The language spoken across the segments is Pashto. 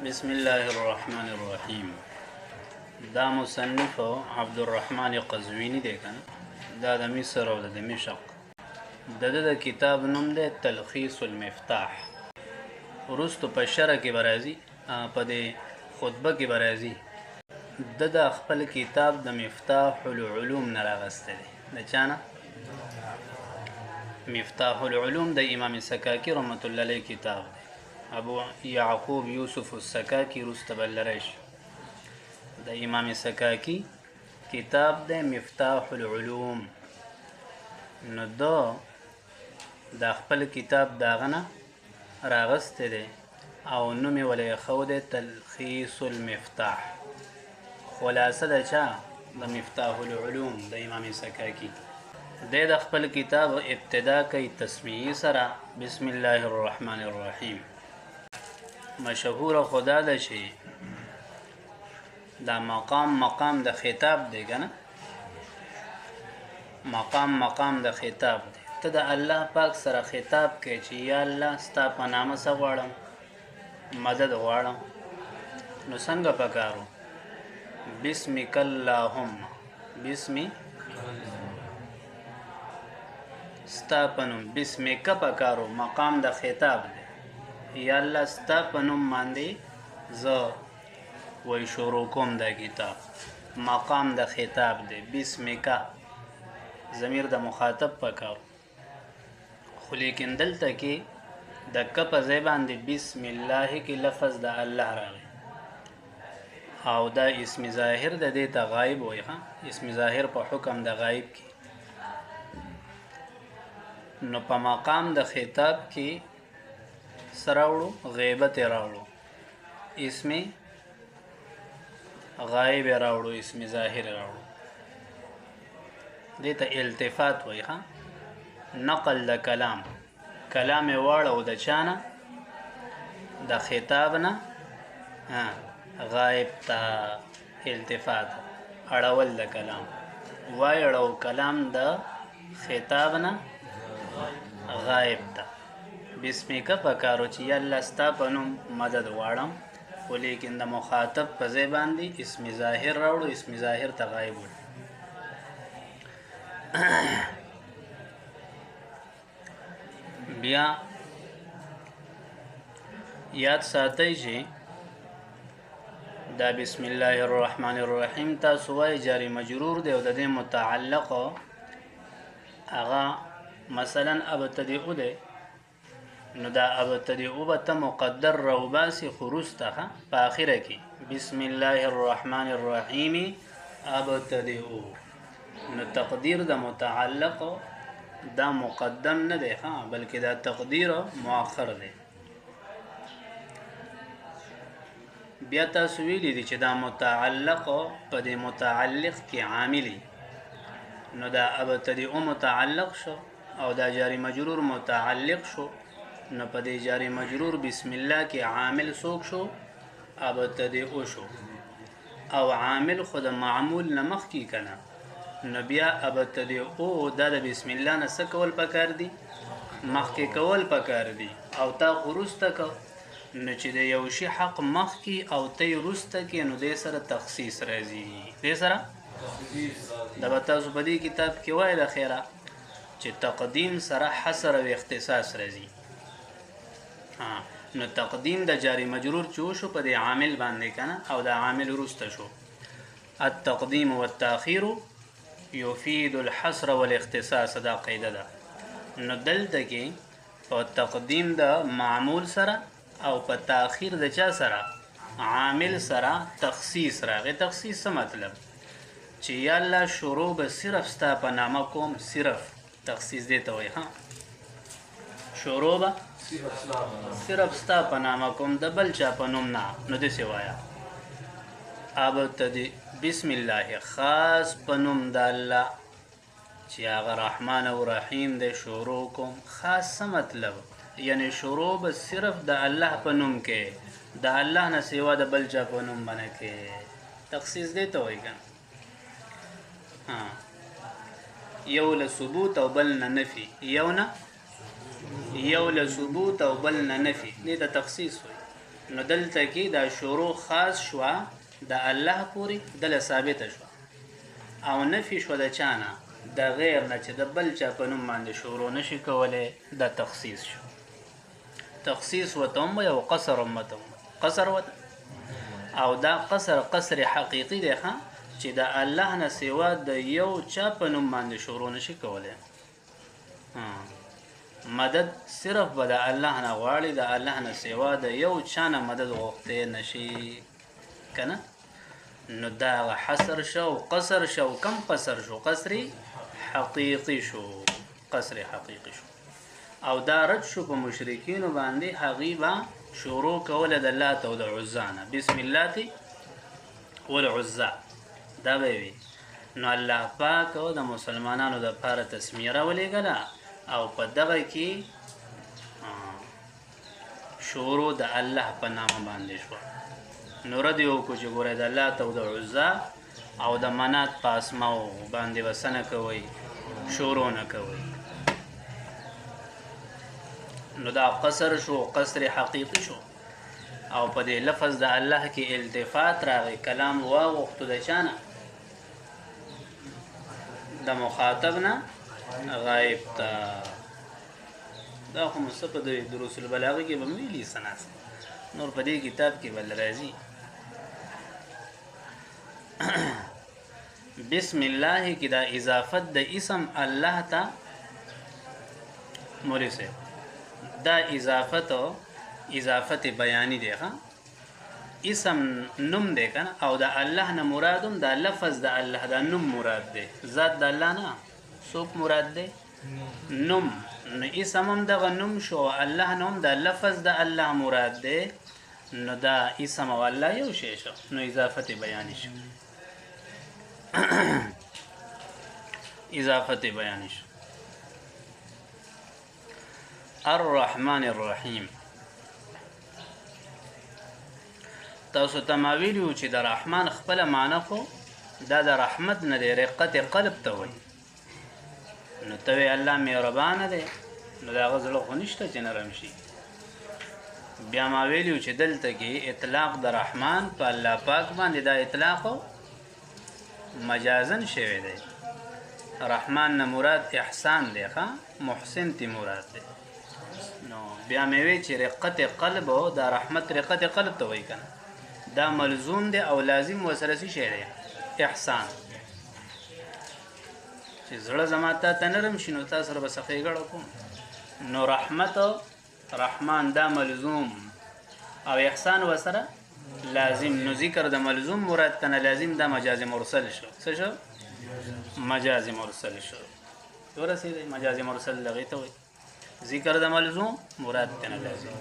بسم الله الرحمن الرحیم. دا مصنف عبد الرحمن قزوینی دی کنه، دا د مصر او د دمشق. د کتاب نوم دی تلخیص المفتاح. ورستو په شرح کې برازي، په دې خطبه کې برازي. د خپل کتاب د مفتاح العلوم نه راغسته دی. د چانه؟ مفتاح العلوم د امام سکاکی رحمت الله علیه کتاب دی. ابو یعقوب یوسف السکاکی رستبلرش د امام سکاکی کتاب د مفتاح العلوم. نو د خپل کتاب داغنه راغسته دی او نوم یې ولې خود تلخیص المفتاح. خلاصه د چا؟ د مفتاح العلوم د امام سکاکی. د خپل کتاب ابتدا کوي تسمیه سره بسم الله الرحمن الرحیم. مشهور خدا ده شي دا مقام د خطاب دی کنه، مقام د خطاب دی. ته د الله پاک سره خطاب کوي چې یا الله ستا په نامه څه غواړم، مدد غواړم. نو څنګه پکارو؟ بسمک اللهم، بسمی ستا په نوم، بسمک پکارو، مقام د خطاب دی. یا الله ستا په نوم باندې زه وای شروع کوم دا کتاب. مقام د خطاب دی. بسمک ضمیر د مخاطب پکارو، خو لیکن دلته کې د ک په ځای باندې بسم الله کې لفظ د الله راغی او دا اسم ظاهر د دې ته غایب وای. اسم ظاهر په حکم د غایب کې. نو په مقام د خطاب کې سراوړو غیبت راوړو، اسم غایب راوړو، اسم ظاهر راوړو. دې ته التفات وای. نقل د کلام واړو د چانه؟ د خطاب نه غایب ته التفات، اړول د کلام. وای اړو کلام د خطاب نه غایب ته. بسمک پکارو چې یا الله ستا په نوم مدد غواړم، خو لیکن د مخاطب په ځای باندې اسم ظاهر راوړو، اسم ظاهر ته غایب وړو. بیا یاد ساتئ چې دا بسم الله الرحمن الرحیم تاسو وای جاری مجرور دی او د دې متعلق هغه مثلا ابتدئ دی. نو دا ابتدئ به ته مقدر روباسی خروسته په آخره کې بسم الله الرحمن الرحیم ابتدئ. نو تقدیر د متعلق دا مقدم نه دی بلکې دا تقدیر مؤخر دی. بیا تاسو ویلی دی چې دا متعلق په دې متعلق کې عاملی. نو دا ابتدئ متعلق شو او دا جاری مجرور متعلق شو. نو په دې جاری مجرور بسم الله کې عامل څوک شو؟ ابتدئ شو. او عامل خود معمول نمخ کی کنه. نو بیا ابتدئ دا د بسم الله نه څه کول پکار دي؟ مخکې کول پکار دي. او تا خروسته کو نو چې د یو شي حق مخکې او ته رسته کې نو دې سره تخصیص راځي. دې سره د تاسو په دې کتاب کې وای د خیره چې تقدیم سره حصر او اختصاص راځي. نو تقدیم د جاری مجرور چو شو په د عامل باندې کنه او د عامل رسته شو. التقدیم والتاخير يفيد الحصر والاختصاص. دا قاعده ده. نو دلته کې په تقدیم د معمول سره او په تاخير د چا سره؟ عامل سره تخصیص راغی. تخصیص څه مطلب؟ چې یا الله شروع به صرف ستا په نامه کوم، صرف تخصیص دی ته وای. شروع به صرف ستا په نامه کوم، د بل چا په نوم نه. نو داسې وایه ابتدئ بسم الله، خاص په نوم د الله چې هغه رحمان او رحیم دی شروع کوم. خاص څه مطلب؟ یعنی شروع به صرف د الله په نوم کې، د الله نه سوا د بل چا په نوم باندې کې. تخصیص دی ته وایي کنه. یو له ثبوت او بل نه نفي، یو له ثبوت او بل نه نفي، دې ته تخصیص وایي. نو دلته کې دا شروع خاص شوه د الله پورې دله ثابته شوه او نفي شوه د چانه د غیر نه چې د بل چا په نوم باندې شروع نشي کولی دا تخصیص شو تخصیص وته هم او قصر هم وته قصر وته او دا قصر حقیقي دی ښه چې د الله نه سوا د یو چا په نوم باندې شروع نشي کولی مدد صرف به د الله نه غواړي د الله نه سوا د یو چا نه مدد غوښتی نشي که نه نو دا حصر شو قصر شو کم قصر شو قصر حقیقي شو قصر حقیقي شو او دا رد شو په مشرکینو باندې هغوی به شروع کوله د لات او د عزا نه بسم الله والعزا دا به وي نو الله پاک او د مسلمانانو دپاره تسمیه راولېږله او په دغه کې شروع د الله په نامه باندې شوه نو رد یې وکړو چې ګوره د لات او د عزا او د منات په اسماو باندې به څه نه کوئ شروع نه کوئ نو دا قصر شو قصر حقیقي شو او په دې لفظ د الله کې التفات راغی کلام واغوښتو د چا نه د مخاطب نه غایب ته دا خو مصطفی د دروس البلاغه کې به ویلي سناس نور په دې کتاب کې بل راځي بسم الله کې دا اضافت د اسم الله ته مورسه دا اضافت بیانی دی ښه اسم نوم دی کنه او د الله نه مرادم دا لفظ د الله دا نوم مراد دی ذات د الله نه څوک مراد دی نوم نو اسم هم دغه نوم شو الله نوم د لفظ د الله مراد دی نو دا اسم او الله یو شی شو نو اضافت بیانی شو اضافت بیانی شو الرحمن الرحیم تاسو تماویلو چې د رحمان خپل معنی خو دا د رحمت نه دی رقت قلب ته وایي نو ته الله مهربان دی نو دا غزل خو نشته چې نرم شي بیا ما ویلو چې دلته کې اطلاق د رحمان په الله پاک باندې دا اطلاق مجازن شوی دی رحمان نه مراد احسان دی ښه محسن تی مراد دی نو بیا مې وی چې رقت قلب او دا رحمت رقت قلب ته وایي کنه دا ملزوم دی او لازم وسره شي دی احسان چې زړه زما ته نرم شي نو تاسو سره به صفای ګړو کوم نو رحمت رحمان دا ملزوم او احسان وسره لازم نو ذکر د ملزوم مراد کنه لازم دا مجاز مرسل شو څه شو مجاز مرسل شو ورسې مجاز مرسل لغې ته وي ذکر د ملزوم مراد کنه لازم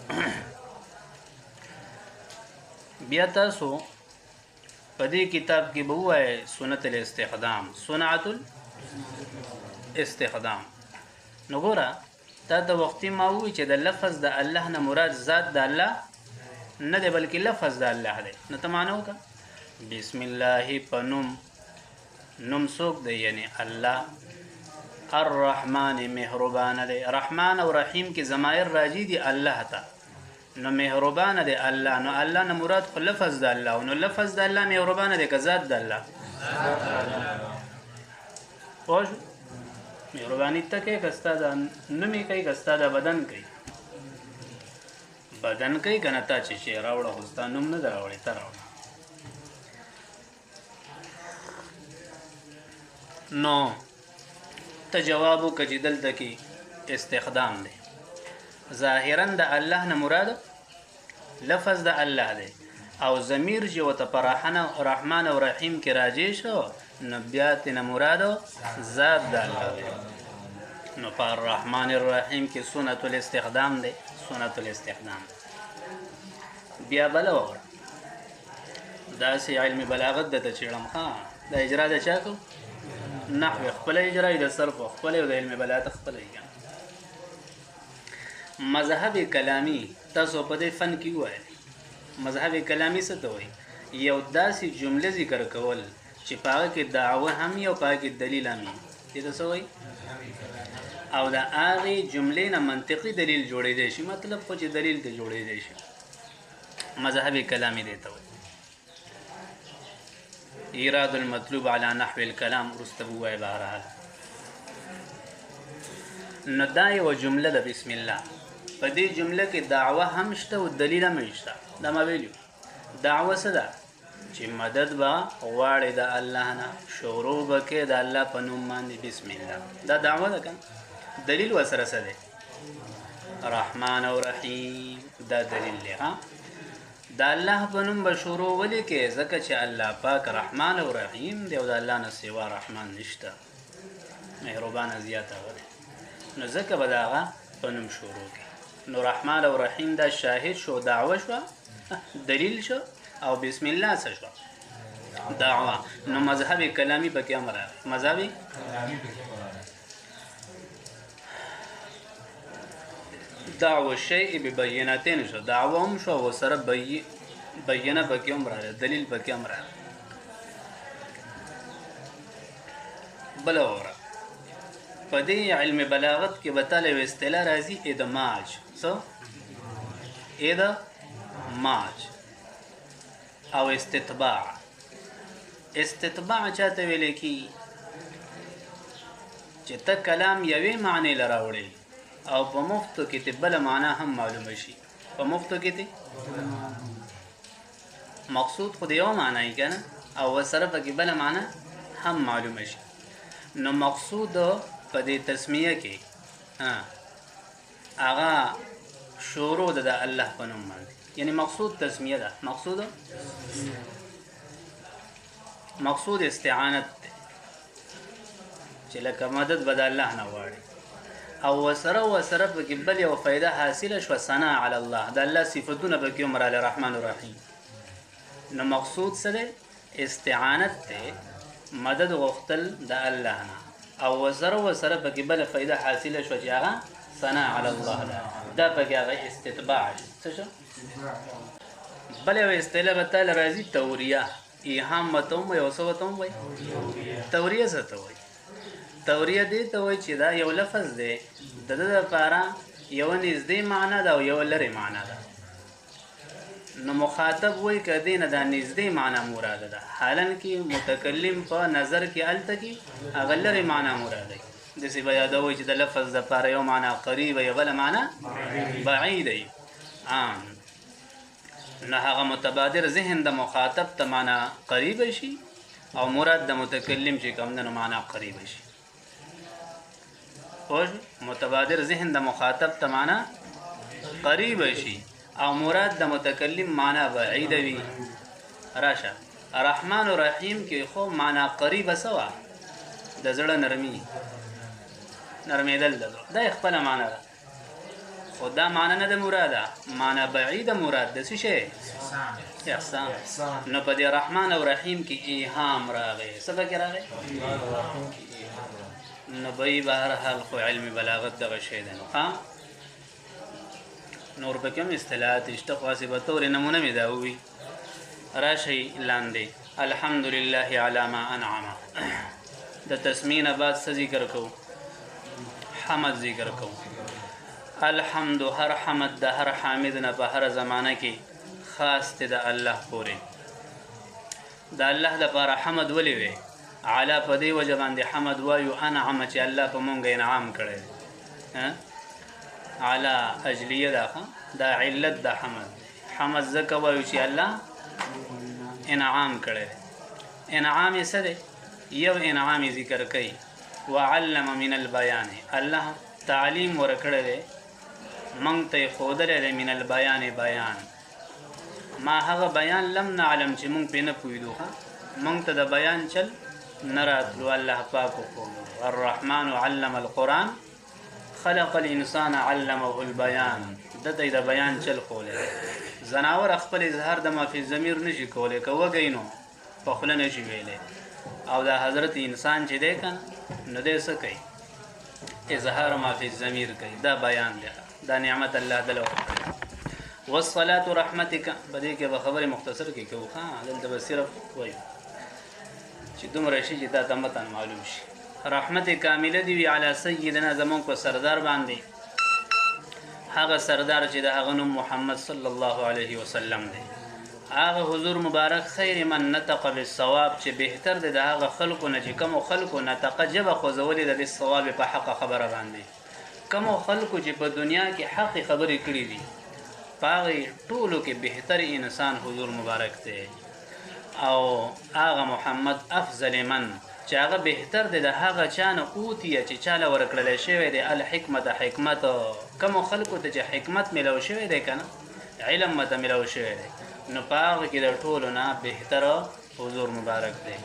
بیا تاسو په دې کتاب کې به وایي سنت الاستخدام صنعت الاستخدام نو ګوره دا د وختي ما وی چې د لفظ د الله نه مراد ذات د الله نه دی بلکې لفظ د الله دی نو ته معنی وکړه بسم الله پنوم نوم څوک دی یعنی الله الرحمن مهربان دی رحمان او رحیم کې ضمایر راځي دی الله ته نو مهربان دی الله نو الله نه مراد خو لفظ د الله نو لفظ د الله مهربان دی که ذات د الله پوه مهرباني ته کې کستا د نومي کوي کستا د بدن کوي بدن کوي کنه تا چې شی راوړه خوستا نوم نه راوړي ته راوړه نو ته جوابو کجی دلته کې استخدام دی ظاهرا د الله نه مراد لفظ د الله دی او ضمیر چې وته پر رحمان او رحیم کې راځي شو نو بیا تینا مراد ذات د الله دی نو پر رحمان الرحیم کې سنت الاستخدام دی سنت الاستخدام بیا بل وګوره دا سي علم بلاغت د تچړم ها د اجرا د چاکو نحو خپل اجرا د صرف خپل د علم بلاغت خپل یې مذهب کلامی تاسو په دې فن کې وایي مذهب کلامی څه ته وایي یو داسې جمله ذکر کول چې پاګه کې دعوه هم یو پاګه کې دلیل هم دي څه وایي او دا هغه جملې نه منطقي دلیل جوړېدای شي مطلب خو چې دلیل ته جوړېدای شي مذهبي کلامی دیتا وي ایراد المطلوب على نحو الكلام رستبوه بهرحال نو دا یو جمله ده بسم الله په دې جمله کې دعوه هم شته او دلیل هم شته دا ما ویلو دعوه څه ده چې مدد با غواړي د الله نه شروع وکړي د الله په نوم باندې بسم الله دا دعوه ده کنه دلیل وسره څه ده رحمان او رحیم دا دلیل له دا الله په نوم به شروع ولې کې ځکه چې الله پاک رحمان او رحیم دی او د الله نه سوا رحمان نشته مهربان زیاته وره نو ځکه به داغه په نوم شروع کې نو رحمان او رحیم دا شاهد شو دعوه شو دلیل شو او بسم الله څه شو دعوه نو مذهبي کلامی پکې امر مذهبي دعوه شیء ببینتین شو دعوه هم شو وسره بینه پکې امر دلیل پکې امر بل اوره په دې علم بلاغت کې بتاله اصطلاح راځي ادماج څه ادماج او استتباع چاته ویل کی چې ته کلام یوې معنی لراوړي او په مفتو کې ته بل معنا هم معلومه شي په مفتو کې ته مقصود خو یو معنی کنه او وسره په بل معنا هم معلومه شي نو مقصود په دې تسمیه کې هغه شروع د الله په نوم باندې یعنی مقصود تسمیه ده مقصود استعانت چې لکه مدد بد الله نه غواړي او وسره په کې بل یو فائدہ حاصله شو ثنا علی الله د الله صفاتونه په کې عمر علی الرحمن الرحیم نو مقصود سره استعانت ته مدد غوښتل د الله نه او وسره په کې بل فائدہ حاصله شو چې هغه ثنا علی الله دا په کې هغه استتباع څه شو بل یو اصطلاح تعالی راځي توریه ایهام متوم یو سوتوم وای توریه څه ته وای توریه دې ته وای چې دا یو لفظ دی د لپاره یو نږدې معنی دا او یو لري معنی ده نو مخاطب وای کدی نه دا نږدې معنی مراد ده حالن کې متکلم په نظر کې الته کې اغلره معنی مراد ده د سی بیا دا وای چې د لفظ د لپاره یو معنی قریب یو بل معنی بعید دی عام نه هغه متبادر ذهن د مخاطب ته معنا قریب شي او مراد د متکلم چې کوم نه معنا قریب شي او متبادر ذهن د مخاطب ته معنا قریب شي او مراد د متکلم معنا بعید وي راشه الرحمن الرحیم کې خو معنا قریب سوا د زړه نرمیدل دا خپل معنا ده خدا معنی نه د مراده معنی بعید مراد د څه شي احسان نو په دې رحمان او رحیم کې ایهام راغی څه کې راغی نو به بهر حال خو علم بلاغت دغه شی ده نو نور به کوم اصطلاحات اشتقاسی به تور نمونه می دا وی راشي لاندې الحمدلله علی ما انعم د تسمین بعد څه ذکر کو حمد ذکر کو الحمد هر حمد د هر حامد نه په هر زمانه کې خاص ته د الله پورې د الله لپاره حمد ولې وي علا په دې وجه باندې حمد وایو انعم چې الله په مونږ انعام کړی علا اجلیه دا علت د حمد زکه وایو چې الله انعام کړی انعام یې څه دی یو انعام ذکر کوي وعلم من البیان الله تعلیم ورکړی دی مونږ ته خودلې من البیان بیان ما هغه بیان لم نعلم چې مونږ په نه پویدو مونږ ته د بیان چل نراتلو الله پاک کو الرحمن علم القرآن خلق الانسان علمه البیان د دې د بیان چل کوله زناور خپل اظهار د ما فی ضمیر نشي کوله کوګینو په خپل نشي ویلې او دا حضرت انسان چې دی کنه نو دې څه کوي اظهار ما فی ضمیر کوي دا بیان دی دا نعمت الله دلو والصلاه رحمتک بده کې به خبره مختصر کې کوو دلته به صرف وایو چې دومره شي چې دا تمتن معلوم شي رحمت کامله دی علی سیدنا زمون کو سردار باندې هغه سردار چې د هغه نوم محمد صلی الله علیه وسلم دی هغه حضور مبارک خیر من نطق بالصواب چې بهتر دی د هغه خلکو نه چې کوم خلکو نطق جبه خوځولې د الصواب په حق خبره باندې کوم خلکو چې په دنیا کې حق خبرې کړې دي پاغي ټولو کې بهتر انسان حضور مبارک دی او هغه محمد افضل من چې هغه بهتر دی د هغه چانه اوتیه چې چاله ورکړل شوی دی الحکمت حکمت کوم خلکو ته چې حکمت ملو شوی دی کنه علم مته ملو شوی دی نو پاغه کې د ټولو نه بهتر حضور مبارک دی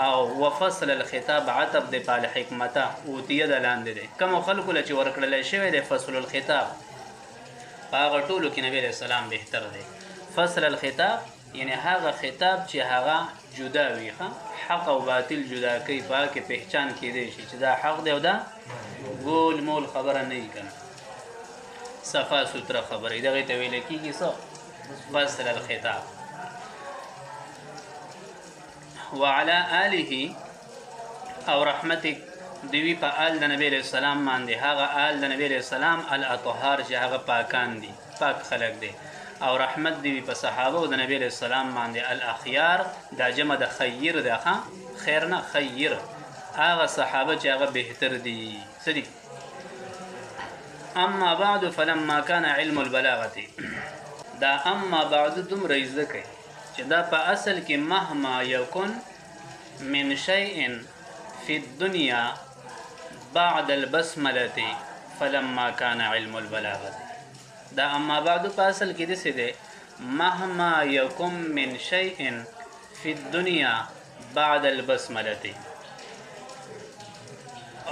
او وفصل الخطاب عتب دی په حکمت اوتیه د لاندې دی کوم خلکو له چې ورکړل شوی دی فصل الخطاب پاغه ټولو کې نبی رسول الله بهتر دی فصل الخطاب یعنی هغه خطاب چې هغه جدا وي حق او باطل جدا کوي پاکه پہچان کړي شي چې دا حق دی او دا ګول مول خبره نه کنه صفا ستره خبره دغه ته ویل کیږي څه فصل الخطاب وعلى آله او رحمتک دوی په آل د نبی رسول سلام باندې هغه آل د نبی رسول سلام الاطهار چې هغه پاکان دي پاک خلق دي او رحمت دی په صحابه او د نبی رسول سلام باندې الاخيار دا جمع د خیر ده خیر نه خیر هغه صحابه چې هغه بهتر دي صدق اما بعد فلما كان علم البلاغه دا اما بعد دم رئیس ده چې دا په اصل کې مهما یکن من شيء في الدنيا بعد البسمله فلما كان علم البلاغه دا اما بعد په اصل کې دسه ده مهما یکم من شیء فی الدنیا بعد البسمله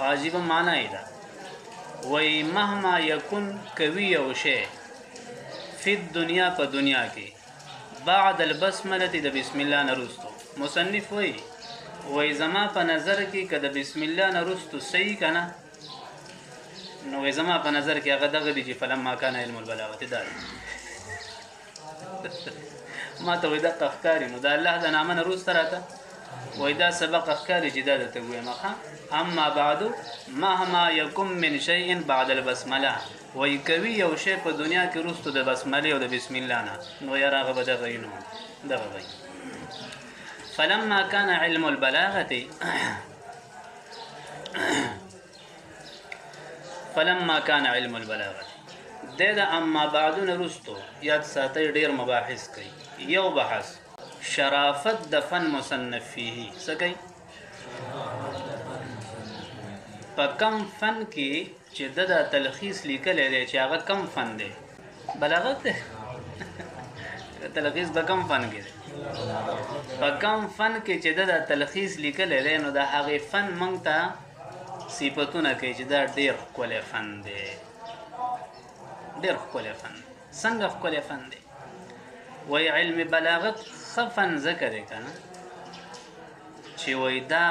عجیب معنی ده وای مهما یکن کوي او شی فی الدنیا په دنیا کې بعد البسمله د بسم الله نرستو مصنف وای زما په نظر کې کده بسم الله نرستو صحیح کنه نو زما په نظر کې هغه دغه دي چې فلما كان علم البلاغه دا ما ته ودا تخکاری نو دا الله د نامه روز تراته وای دا سبق اخکاری چې دا ته وای مخه اما بعد مهما يكن من شيء بعد البسمله وای کوي یو شی په دنیا کې روستو د بسمله او د بسم الله نه نو یاره هغه بدغه نو دغه وای فلما كان علم البلاغه فلما كان علم البلاغه د اما بعدون رستو یاد ساتي ډیر مباحث کوي یو بحث شرافت د فن مصنف فيه سکی په کم فن کې چې د تلخیص لیکل دی چې هغه کم فن دی بلاغت دی تلخیص به کم فن کې په کم فن کې چې د تلخیص لیکل دی نو د هغه فن مونږ ته صفاتونه کوي چې دا ډیر ښکلی فن دی ډیر ښکلی فن څنګه ښکلی فن دی وای علم بلاغت خفن ذکر کنه چې وای دا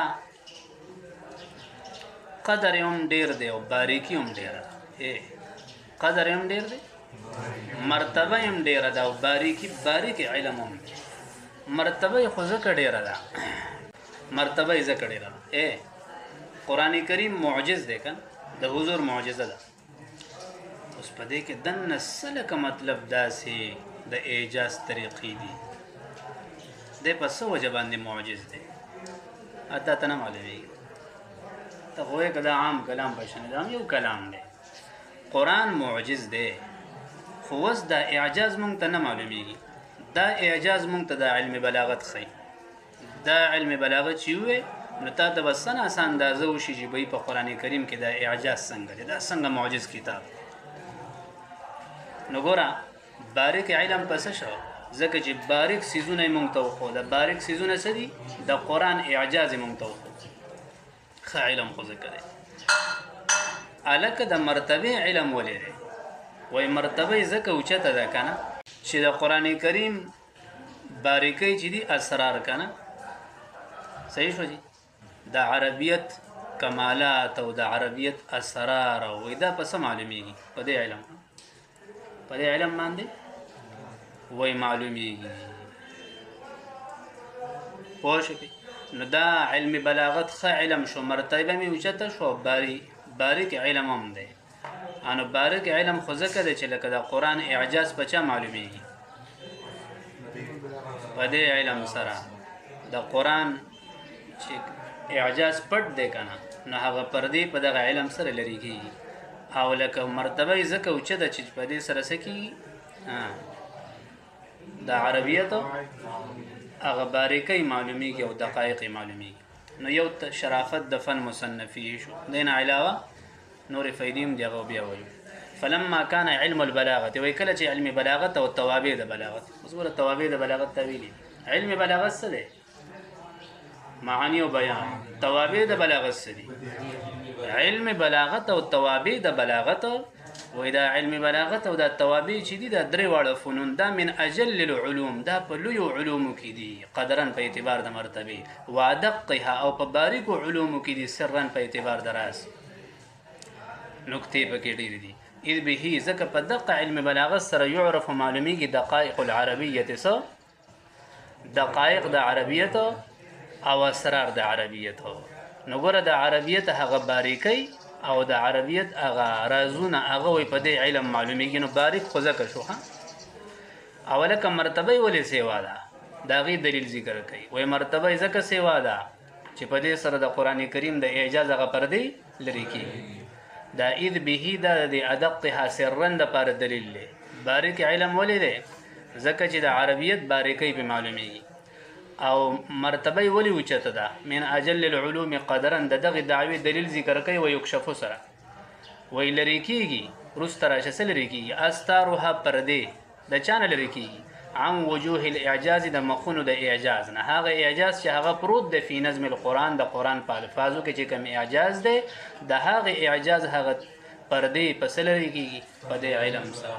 قدر هم ډیر دی او باریکی هم ډیر ده قدر هم ډیر دی مرتبه هم ډیر ده او باریکی علم هم مرتبه خو ذکر ډیر ده مرتبه ذکر ډیر ده قرآن کریم معجز دی کنه د حضور معجزه ده اوس په دې کې دنه سلک مطلب داسې د اعجاز طریقې دي د په څه وجه باندې معجز دی اته ته نه معلومیږي ته وایې کله عام کلام بشنه دا یو کلام دی قرآن معجز دی خو اوس دا اعجاز مونږ ته نه معلومیږي دا اعجاز مونږ ته د علم بلاغت خي دا علم بلاغت چې وي نو تا ته بس نه آسان اندازه وشي چې په قرآن کریم کې دا اعجاز څنګه دی دا څنګه معجز کتاب نو ګوره باریک علم پس شو ځکه چې باریک سیزونه مونږ ته وخو دا باریک سیزونه څه دي د قرآن اعجاز مونږ ته وخو ښه علم خو ذکر دی الکه د مرتبه علم ولې دی وای مرتبه ځکه اوچته ده کنه چې د قرآن کریم باریکۍ چې دي اسرار کنه صحیح شو جی د عربیت کمالات او د عربیت اسرار او دا پس معلومیږي په دې علم باندې وای معلومیږي پوه شئ نو دا علم بلاغت ښه علم شو مرتبه می اوچته شو باریک علم هم دی انو باریک علم خو ځکه دی چې لکه د قرآن اعجاز په چا معلومیږي په دې علم سره د قرآن چې اعجاز پټ دی که نه نو هغه پردې په دغه علم سره لرې کېږي او لکه مرتبه یې ځکه اوچه ده چې په دې سره څه کېږي د عربیت هغه باریکۍ معلومیږي او دقایق یې معلومیږي نو یو شرافت د فن مصنفي شو دین علاوه نور فائدې هم دي هغه بیا وایو فلما كان علم البلاغه وای کله چې علم بلاغت او توابع د بلاغت اوس ګوره توابع د بلاغت تعویل علم بلاغت څه دی معانی او بیان توابع د بلاغت څه دي علم بلاغت او توابع د بلاغت وای دا علم بلاغت او دا توابع چې دي دا درې واړه فنون دا من اجل العلوم دا په لویو علومو کې دي قدرن په اعتبار د مرتبه وادقها او په باریکو علومو کې دي سرن په اعتبار د راز نکته پکې ډېرې دي اذ به ځکه په دقه علم بلاغت سره يعرف معلومیږي دقائق العربیه څه دقائق د عربیت او اسرار د عربیت نو ګوره د عربیت هغه باریکۍ او د عربیت هغه رازونه هغه وي په دې علم معلومیږي نو باریک خو ځکه شو اوله که مرتبه ولې سیوا ده د هغې دلیل ذکر کوي وایي مرتبه ځکه سیوا ده چې په دې سره د قرآن کریم د اعجاز هغه پردې لرې کېږي دا اذ به دا د ادقها سرا دپاره دلیل دی باریک علم ولې دی ځکه چې د عربیت باریکۍ پې معلومیږي او مرتبه ولې اوچته ده من اجل العلوم قدرا د دغې دعوې دلیل ذکر کوي و یکشفو سره وایي لرې کېږي وروسته راشه څه لرې کېږي استارها پردې د چا نه لرې کېږي عن وجوه الاعجاز د مخونو د اعجاز نه هغه اعجاز چې هغه پروت دی فی نظم القرآن د قرآن په الفاظو کې چې کوم اعجاز دی د هغه اعجاز هغه پردې په څه لرې کېږي په دې علم سره